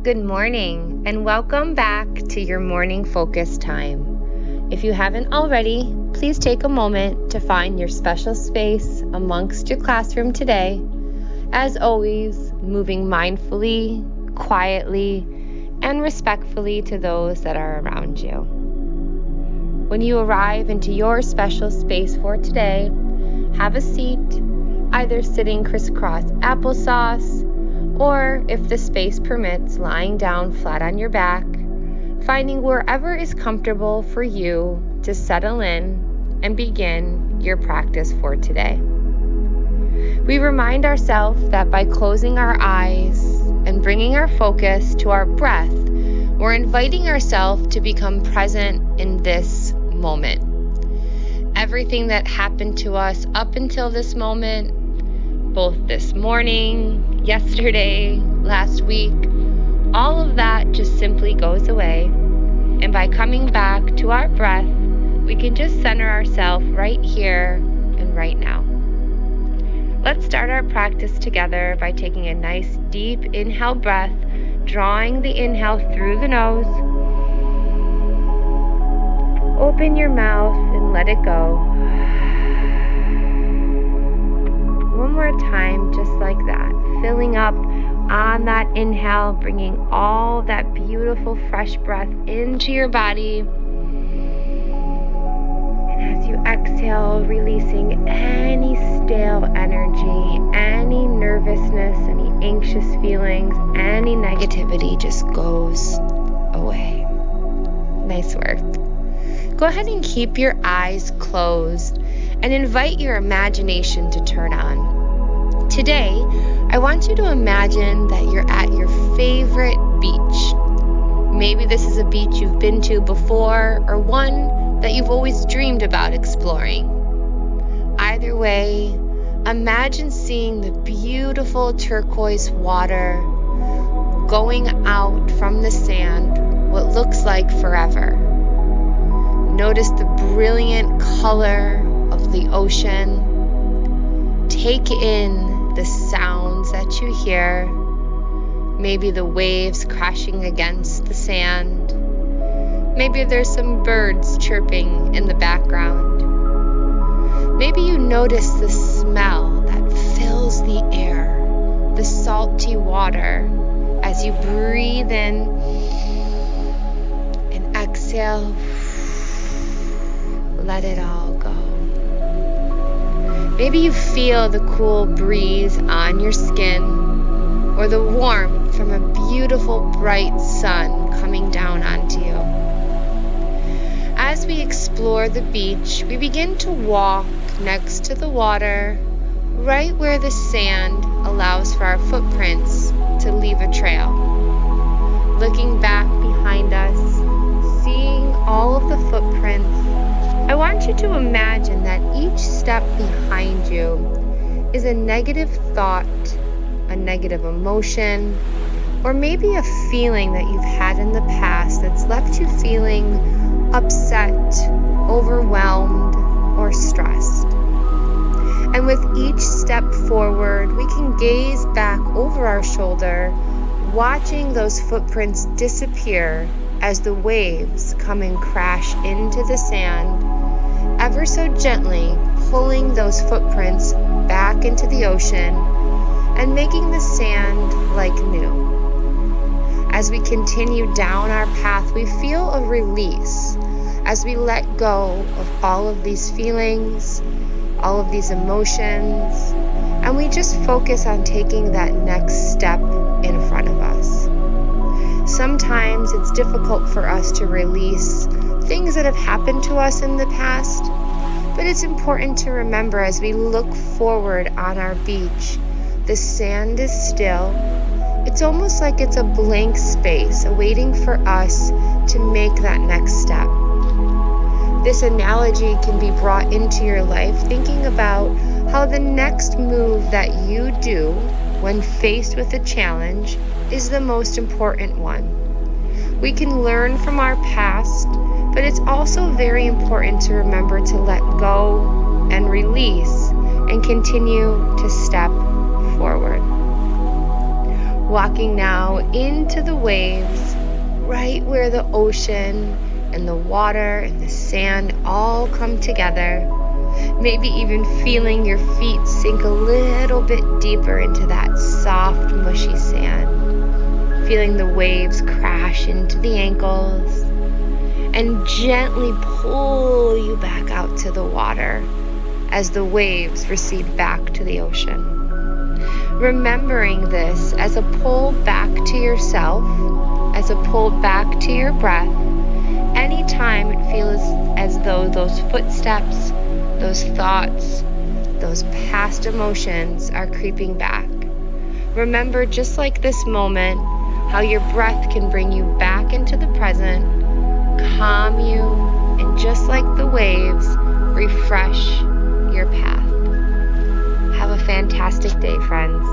Good morning, and welcome back to your morning focus time. If you haven't already, please take a moment to find your special space amongst your classroom today. As always, moving mindfully, quietly, and respectfully to those that are around you. When you arrive into your special space for today, have a seat, either sitting crisscross applesauce, or if the space permits, lying down flat on your back, finding wherever is comfortable for you to settle in and begin your practice for today. We remind ourselves that by closing our eyes and bringing our focus to our breath, we're inviting ourselves to become present in this moment. Everything that happened to us up until this moment, both this morning, yesterday, last week, all of that just simply goes away. And by coming back to our breath, we can just center ourselves right here and right now. Let's start our practice together by taking a nice deep inhale breath, drawing the inhale through the nose. Open your mouth and let it go. One more time, just like that. Filling up on that inhale, bringing all that beautiful fresh breath into your body. And as you exhale, releasing any stale energy, any nervousness, any anxious feelings, any negativity just goes away. Nice work. Go ahead and keep your eyes closed and invite your imagination to turn on. Today, I want you to imagine that you're at your favorite beach. Maybe this is a beach you've been to before or one that you've always dreamed about exploring. Either way, imagine seeing the beautiful turquoise water going out from the sand, what looks like forever. Notice the brilliant color of the ocean. Take in the sounds that you hear, maybe the waves crashing against the sand. Maybe there's some birds chirping in the background. Maybe you notice the smell that fills the air, the salty water, as you breathe in and exhale. Let it all go. Maybe you feel the cool breeze on your skin or the warmth from a beautiful bright sun coming down onto you. As we explore the beach, we begin to walk next to the water, right where the sand allows for our footprints to leave a trail. Looking back behind us, seeing all of the footprints, I want you to imagine that each step behind you is a negative thought, a negative emotion, or maybe a feeling that you've had in the past that's left you feeling upset, overwhelmed, or stressed. And with each step forward, we can gaze back over our shoulder, watching those footprints disappear as the waves come and crash into the sand, ever so gently pulling those footprints back into the ocean and making the sand like new. As we continue down our path, we feel a release as we let go of all of these feelings, all of these emotions, and we just focus on taking that next step in front of us. Sometimes it's difficult for us to release things that have happened to us in the past, but it's important to remember as we look forward on our beach, the sand is still. It's almost like it's a blank space awaiting for us to make that next step. This analogy can be brought into your life, thinking about how the next move that you do when faced with a challenge is the most important one. We can learn from our past, but it's also very important to remember to let go and release and continue to step forward. Walking now into the waves, right where the ocean and the water and the sand all come together. Maybe even feeling your feet sink a little bit deeper into that soft, mushy sand. Feeling the waves crash into the ankles and gently pull you back out to the water as the waves recede back to the ocean. Remembering this as a pull back to yourself, as a pull back to your breath, anytime it feels as though those footsteps, those thoughts, those past emotions are creeping back. Remember, just like this moment, how your breath can bring you back into the present, calm you, and just like the waves, refresh your path. Have a fantastic day, friends.